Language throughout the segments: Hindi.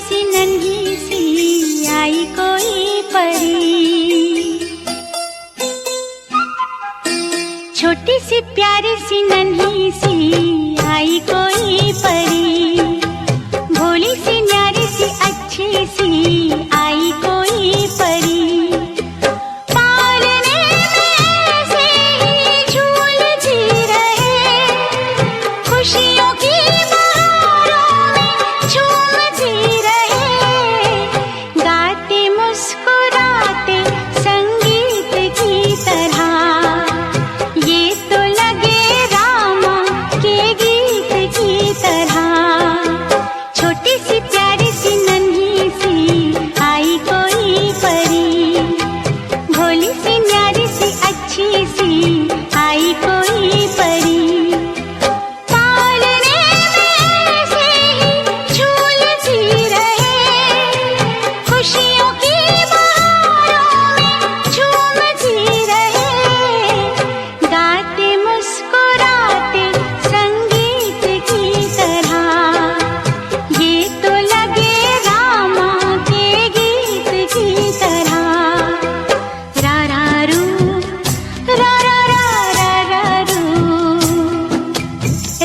सी नन्ही सी आई कोई परी, छोटी सी प्यारी सी नन्ही सी आई कोई परी, भोली सी न्यारी सी अच्छी सी आई कोई परी। खुशियों की बहारों में झूमती रहे, गाते मुस्कुराते संगीत की तरह, ये तो लगे रामा के गीत की तरह। छोटी सी प्यारी सी नन्ही सी आई कोई परी, भोली सी न्यारी सी अच्छी सी आई कोई परी। खुशियों की बहारों में झूमती रहे, गाते मुस्कुराते संगीत की तरह, ये तो लगे रामा के गीत की तरह। रा रा रू, रा रा रा रा रा रू,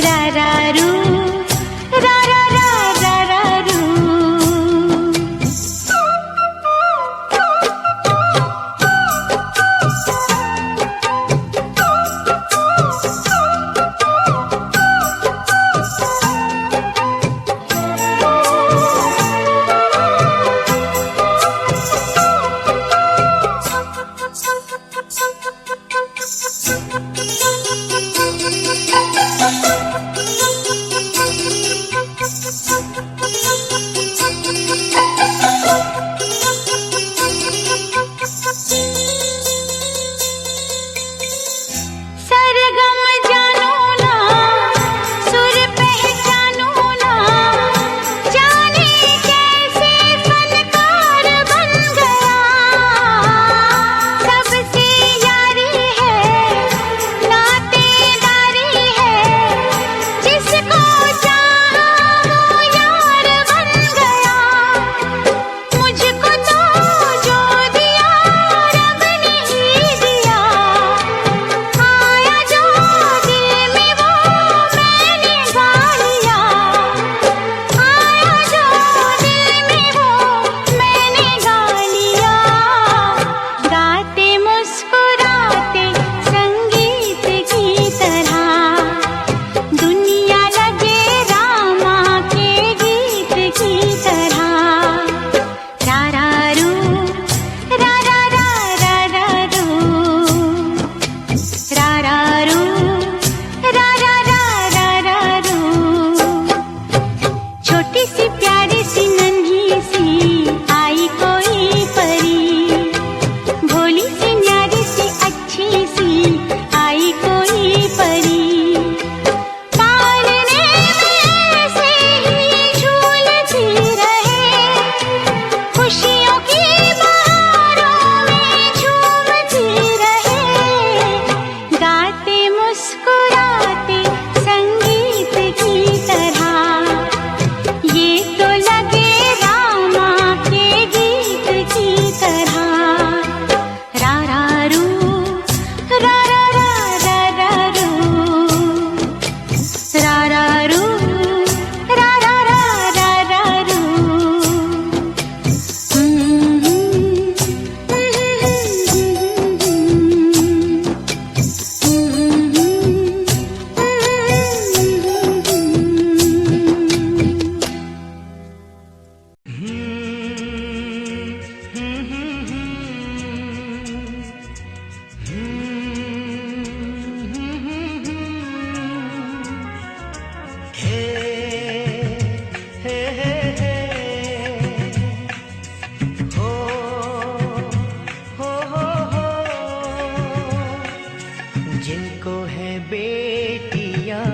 रा रा रू, रा रा रा रा रा रू। सरगम जानो ना, सुर पहचानो ना, जाने कैसे फनकार बन गया। सबसे यारी है, नातेदारी है, जिसको चाहा वो यार बन गया। मुझको तो जो दिया रब ने ही दिया, आया जो दिल में वो मैंने गा लिया, आया जो दिल में वो मैंने गा लिया। गाते मुस्कुराते संगीत की तरह, दुनिया लगे रामा के गीत की तरह। रा रा रू, रा रा रा रा रा रू, रा रा रू, रा रा रा रा रा रू। छोटी सी प्यारी सी नन्ही सी आई कोई परी, भोली सी न्यारी सी अच्छी सी आई कोई परी। पालने में से ही झूलती रहे, खुशियों की बहारों में झूमती रहे, गाते मुस्कुराते संगीत की तरह, ये तो लगे रामा के गीत की तरह। रा रा रू, रा रा रा रा रा रू, रा रा रू, रा रा रा रा रा रू। जिनको है बेटियां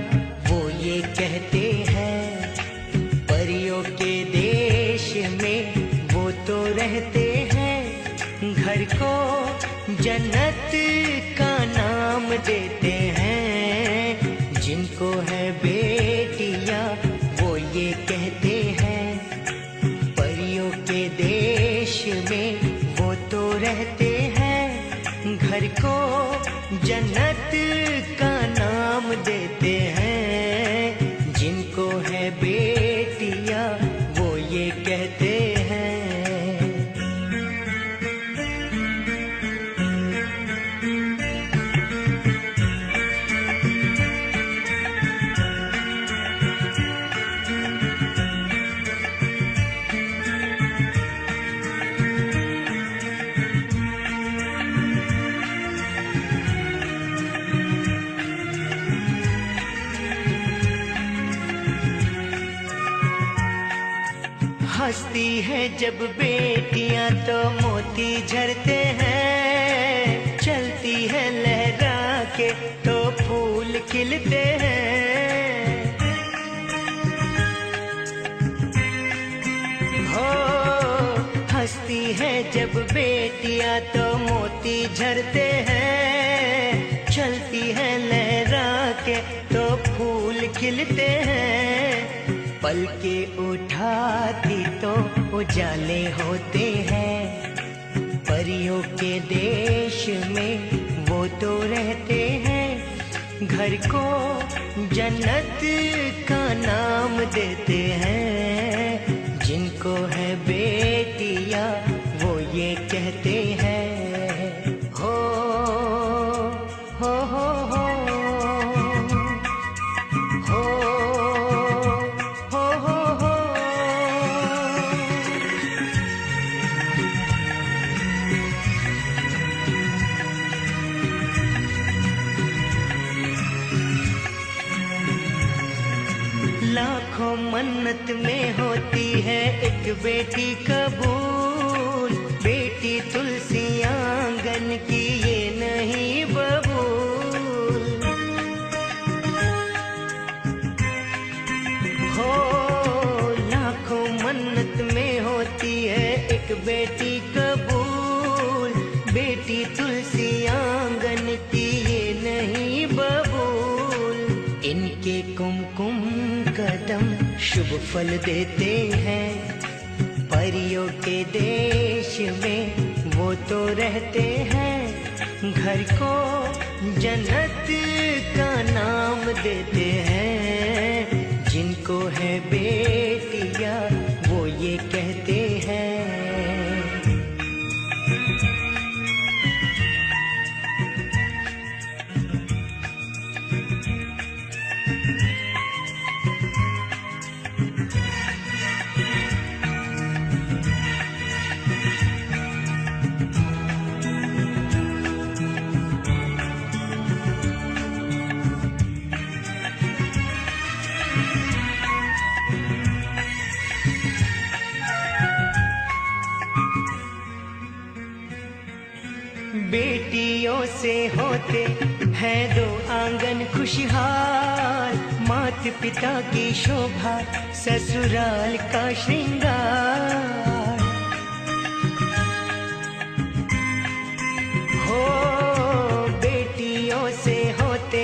वो ये कहते हैं, परियों के देश में वो तो रहते हैं। घर को जन्नत का नाम देते हैं। जिनको है बेटियां वो ये कहते हैं, में वो तो रहते हैं, घर को जन्नत का नाम देते हैं। जिनको है बेटियां वो ये कहते हैं। हंसती है जब बेटियां तो मोती झरते हैं, चलती है लहरा के तो फूल खिलते हैं। हो हंसती है जब बेटियां तो मोती झरते हैं, चलती है लहरा के तो फूल खिलते हैं। पल के उठाती तो उजाले होते हैं, परियों के देश में वो तो रहते हैं। घर को जन्नत का नाम देते हैं। जिनको है बेटियां वो ये कहते हैं। हो हो हो हो लाखों मन्नत में होती है एक बेटी कबूल, बेटी तुलसी आंगन की ये नहीं बबूल। हो लाखों मन्नत में होती है एक बेटी कबूल, बेटी तुलसी आंगन की ये नहीं बबूल। इनके कुमकुम कदम शुभ फल देते हैं, परियों के देश में वो तो रहते हैं। घर को जन्नत का नाम देते हैं। जिनको है बेटियां वो ये कहते हैं। बेटियों से होते हैं दो आंगन खुशहाल, माता पिता की शोभा ससुराल का श्रृंगार। हो बेटियों से होते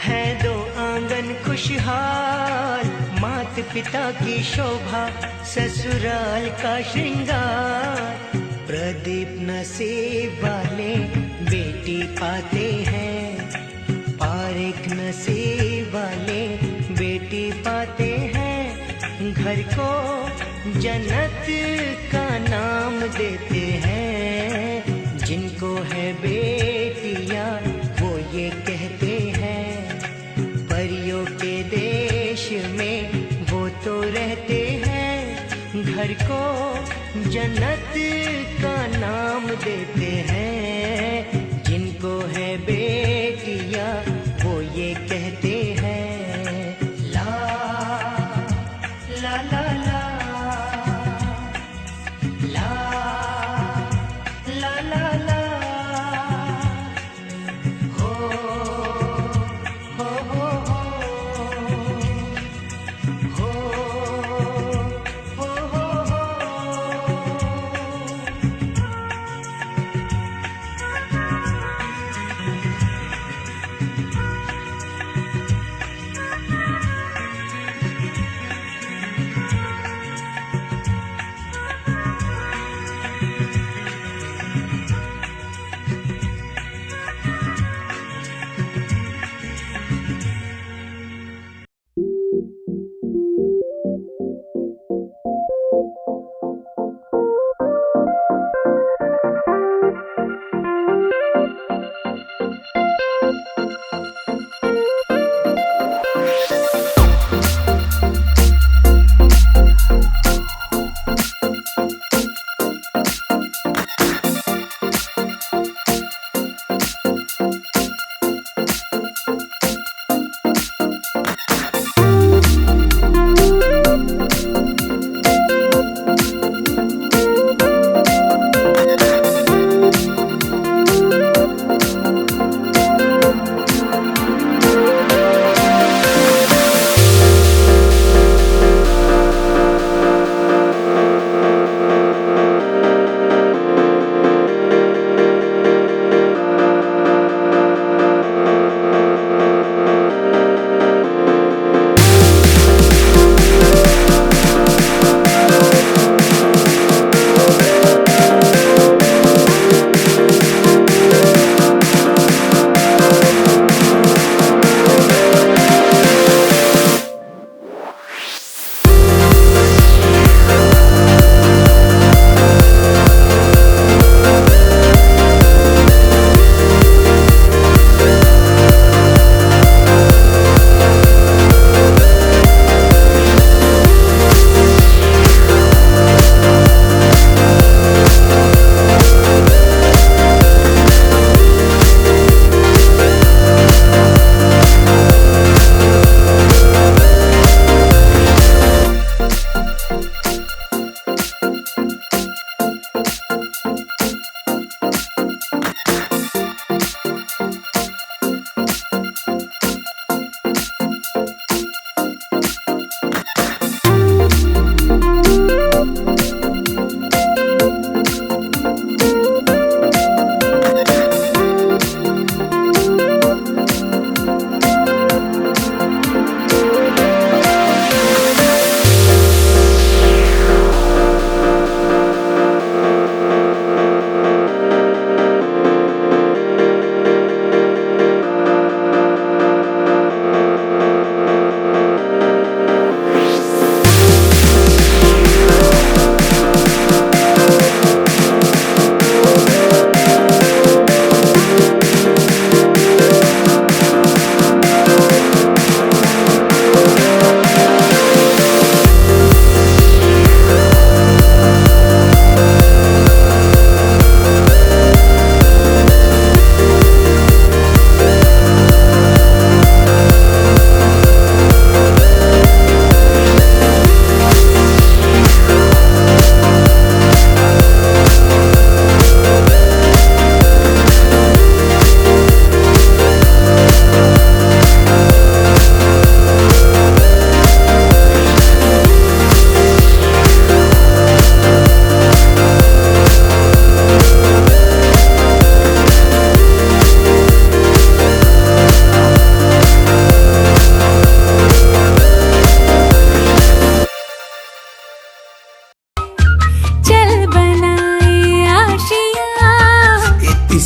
हैं दो आंगन खुशहाल, माता पिता की शोभा ससुराल का श्रृंगार। प्रदीप नसीब वाले बेटी पाते हैं, पारिक नसीब वाले बेटी पाते हैं। घर को जन्नत का नाम देते हैं। जिनको है बेटियां वो ये कहते हैं। परियों के देश में वो तो रहते हैं। घर को जन्नत का नाम देते हैं। जिनको है बेटियां वो ये कहते हैं। ला ला ला ला ला ला ला ला हो हो हो हो हो हो हो।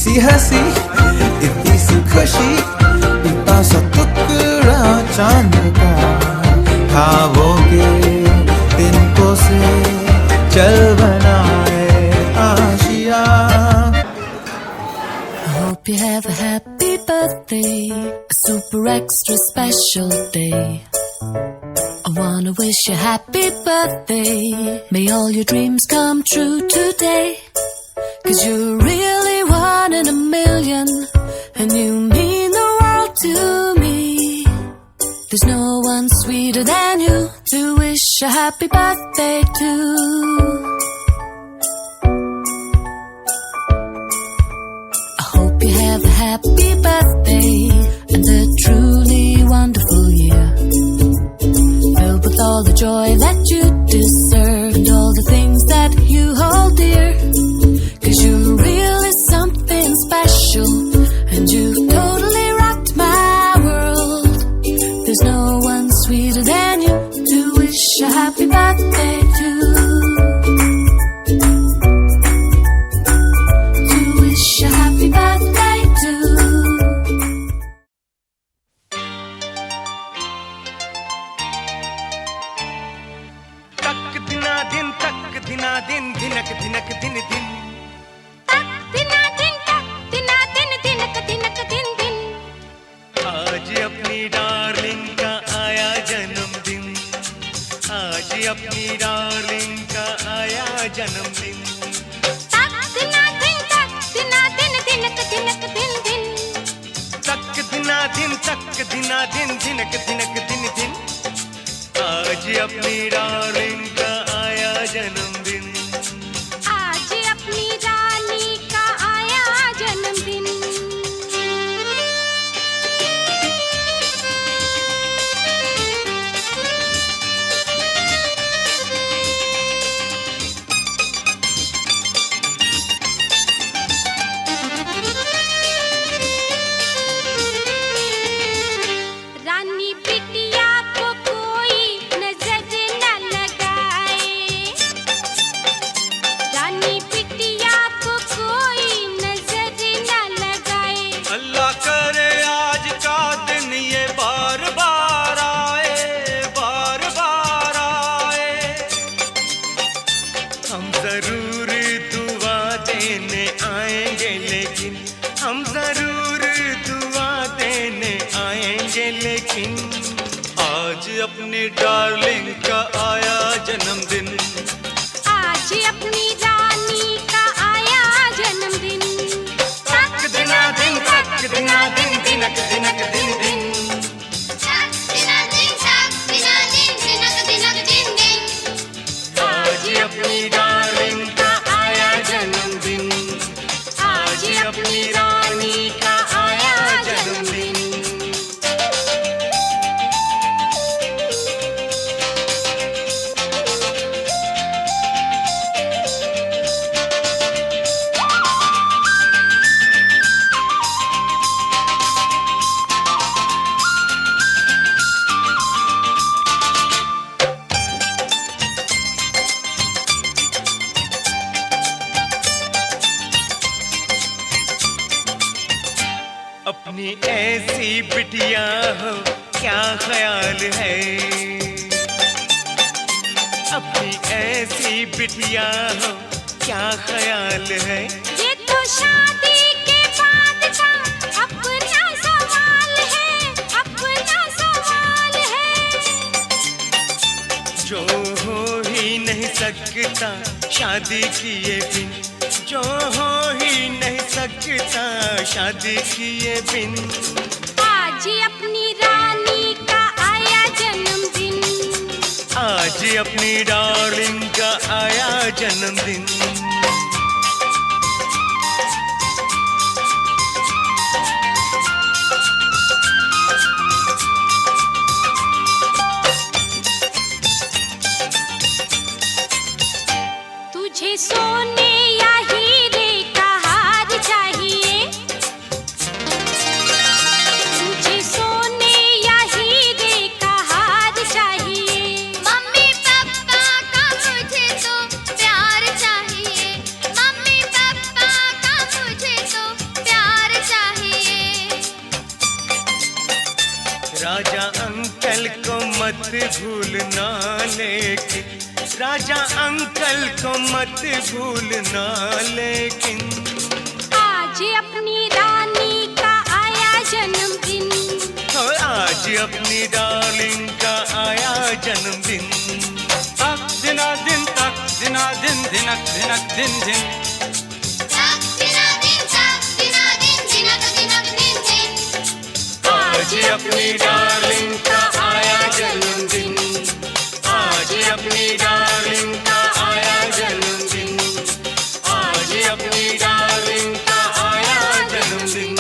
सी हंसी, इतनी सी खुशी, इतना सा टुकड़ा चांद का, ख्वाबों के तिनकों से चल बनाए Asia. I hope you have a happy birthday, a super extra special day. I wanna wish you happy birthday, may all your dreams come true today. 'Cause you're really one in a million, and you mean the world to me. There's no one sweeter than you to wish a happy birthday to. I hope you have a happy birthday and a truly wonderful year, filled with all the joy that you deserve and all the things that you hold dear. 'Cause you're really something special, and you've totally rocked my world. There's no one sweeter than you to wish a happy birthday to. To wish a happy birthday to. तक दिना दिन धिनक धिनक दिन दिन। दिना दिन तक दिना दिन दिनक दिनक दिन दिन। आज अपनी डार्लिंग का आया जन्मदिन, आज अपनी डार्लिंग का आया जन्मदिन। तक दिना दिन तक दिना दिन दिनक दिनक दिन दिन। तक दिना दिन धिनक धिनक दिन दिन। आज अपनी डार्लिंग का आया जन्मदिन, आज अपनी रानी का आया जन्मदिन। रानी बिटिया को कोई नजर न लगाए, रानी बिटिया को कोई नजर न लगाए। अल्लाह करे आज का दिन ये बार बार आए, बार बार आए। हम जरूर दुआ देने आएंगे, लेकिन हम जरूर दुआ देने आएंगे, लेकिन आज अपनी डार्लिंग का आया जन्मदिन, आज अपनी रानी का आया जन्मदिन। तक दिना दिन धिनक धिनक दिन दिन। तक दिना दिन दिनक दिनक दिन दिन। आज अपनी डार्लिंग का आया जन्मदिन, आज अपनी रानी का आया जन्मदिन। अपनी ऐसी बिटिया हो क्या ख्याल है, अपनी ऐसी बिटिया हो क्या ख्याल है। ये तो शादी के बाद का अपना सवाल है, अपना सवाल है। जो हो ही नहीं सकता शादी किए बिन, जो हो ही नहीं सकता शादी किए बिन। आज अपनी रानी का आया जन्मदिन, आज अपनी डार्लिंग का आया जन्मदिन। तुझे सोने या हीरे का हार चाहिए, तुझे सोने या हीरे का हार चाहिए। मम्मी पापा का मुझे तो प्यार चाहिए, मत भूलना, लेकिन राजा अंकल को मत भूलना, लेकिन आज अपनी रानी का आया जन्मदिन, हो आज अपनी डार्लिंग का आया जन्मदिन। तक दिना दिन, तक दिना दिन, दिनक दिनक दिन दिन। आज अपनी डार्लिंग का आया जन्मदिन, आज अपनी डार्लिंग का आया जन्मदिन, आज अपनी डार्लिंग का आया जन्मदिन।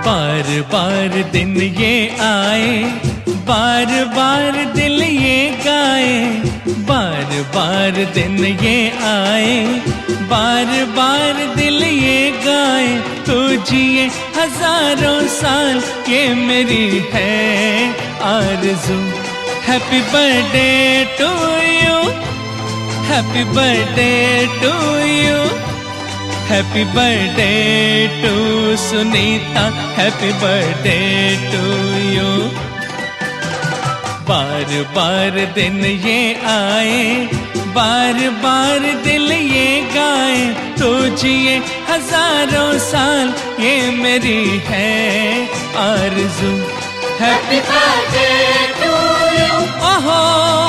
बार बार दिन ये आए, बार बार दिल ये गाए, बार बार दिन ये आए, बार बार दिल ये गाए। तू जिए हजारों साल ये मेरी है आरज़ू। Happy birthday to you, happy birthday to you, happy birthday to Sunita, happy birthday to you. बार बार दिन ये आए, बार बार दिल ये गाए। तो जिए हजारों साल ये मेरी है आरज़ू। हैप्पी बर्थडे टू यू, ओहो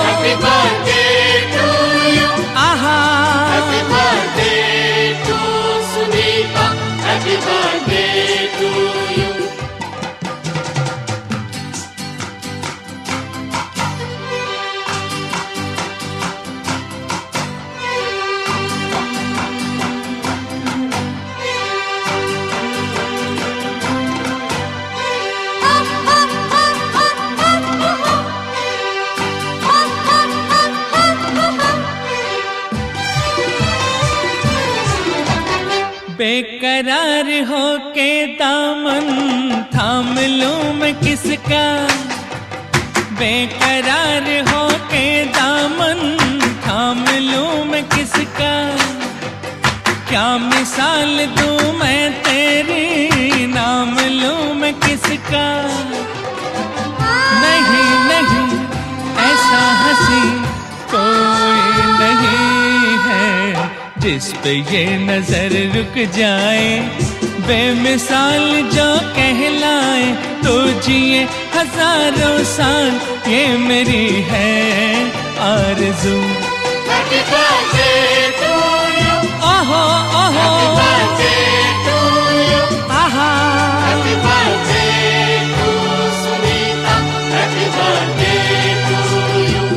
हैप्पी बर्थडे टू यू, आहा happy birthday to Sunita, happy birthday to you. बेकरार हो के दामन थाम लूं मैं किसका, बेकरार हो के दामन थाम लूं मैं किसका। क्या मिसाल दूं मैं तेरी, नाम लूं मैं किसका। नहीं नहीं ऐसा हंसी कोई नहीं है जिस पे ये नजर रुक जाए। बेमिसाल जो कहलाए, तो जिए हजारों साल ये मेरी है आरज़ू। हैप्पी बर्थडे टू यू, ओहो ओहो हैप्पी बर्थडे टू यू, आहा happy birthday to Sunita, happy birthday to you.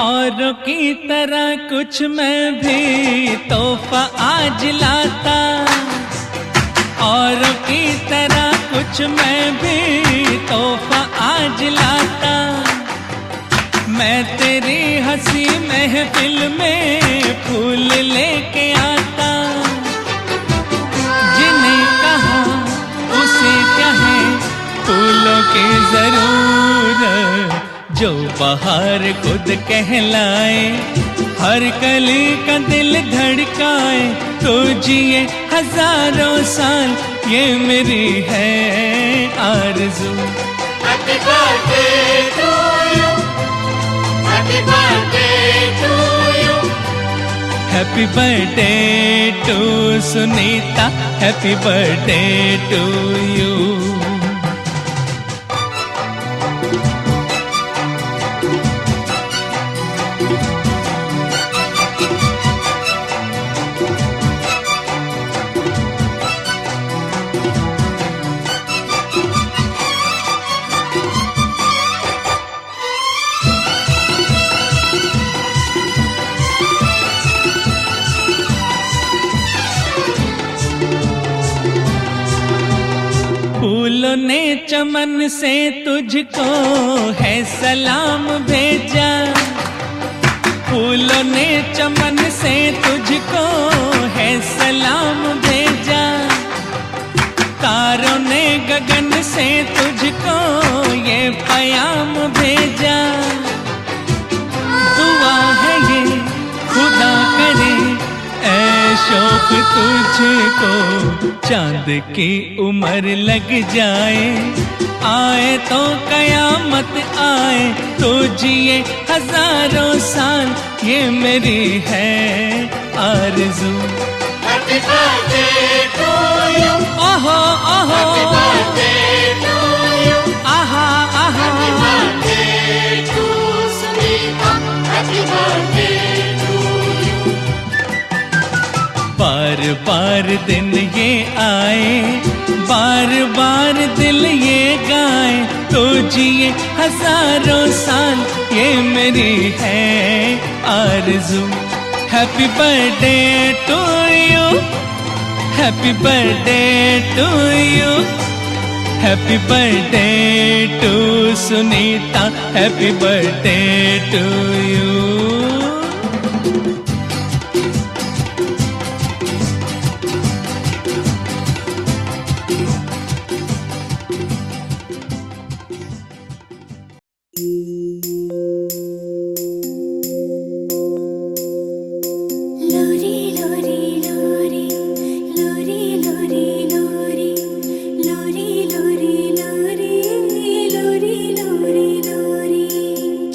औरों की तरह कुछ मैं भी तोहफा आज लाता, औरों की तरह कुछ मैं भी तोहफा आज लाता। मैं तेरी हंसी महफिल में फूल लेके आता। जिन्हें कहा उसे क्या है फूलों की जरूरत, जो बाहर खुद कहलाए, हर कली का दिल धड़काए, तो जिए हजारों साल, ये मेरी है आरज़ू। Happy birthday to you. Happy birthday to you. Happy birthday to Sunita, happy birthday to you. फूलों ने चमन से तुझको है सलाम भेजा, फूलों ने चमन से तुझको है सलाम भेजा, तारों ने गगन से तुझको ये पैगाम भेजा। दुआ है ये खुदा करे ऐ शौक तुझको, चांद की उम्र लग जाए, आए तो कयामत आए, तो जिए हजारों साल, ये मेरी है आरज़ू। Happy birthday to you. ओहो ओहो, Happy birthday to you. आहा आहा, Happy birthday to Sunita. Happy birthday to you. बार बार दिन ये आए, बार बार दिल ये गाए, तो जिए हजारों साल, ये मेरी है आरज़ू। Happy birthday to you, happy birthday to you, happy birthday to Sunita, happy birthday to you.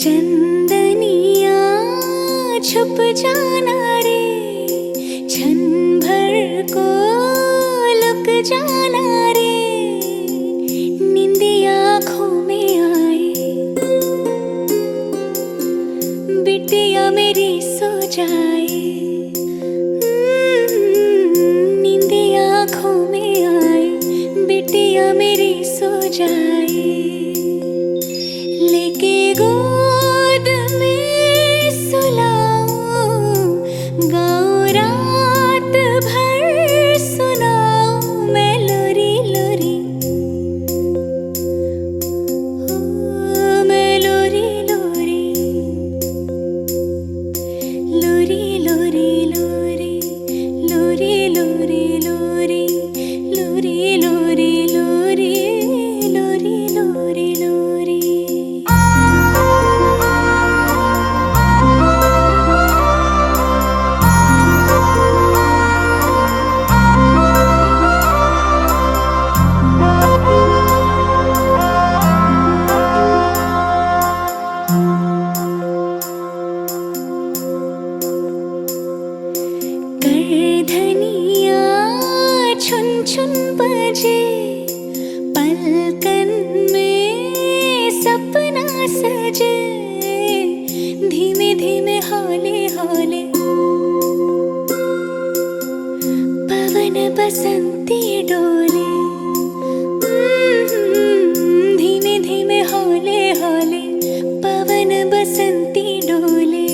चंदनिया छुप जाना रे, क्षण भर को लुक जाना रे, नींदिया आँखों में आए, बिटिया मेरी सो जाए, नींदिया आँखों में आए, बिटिया मेरी सो जाए, लेके गोद में सुलाऊं, गाऊं रात भर सुनाऊं मैं लोरी लोरी, ओ मैं लोरी लोरी, लोरी लोरी लोरी, लोरी लोरी लोरी, लोरी लोरी लोरी, लोरी लोरी लोरी। करधनिया छुन छुन बजे, पलकन में सपना सजे, धीमे धीमे हौले हौले पवन बसंती डोले, धीमे धीमे हौले हौले पवन बसंती डोले,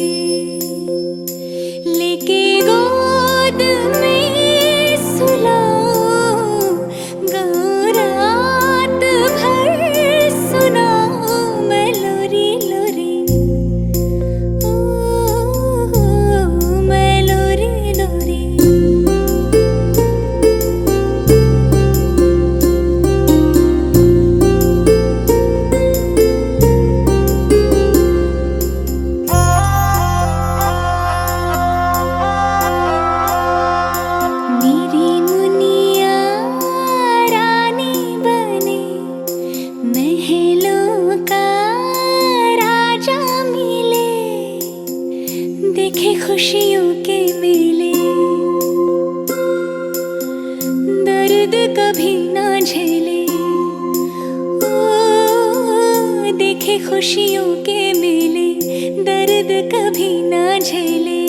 लेके गोद में सुलाऊं, गाऊं रात भर सुनाऊं मैं लोरी लोरी, ओ मैं लोरी लोरी। खुशियों के मेले, दर्द कभी ना झेले।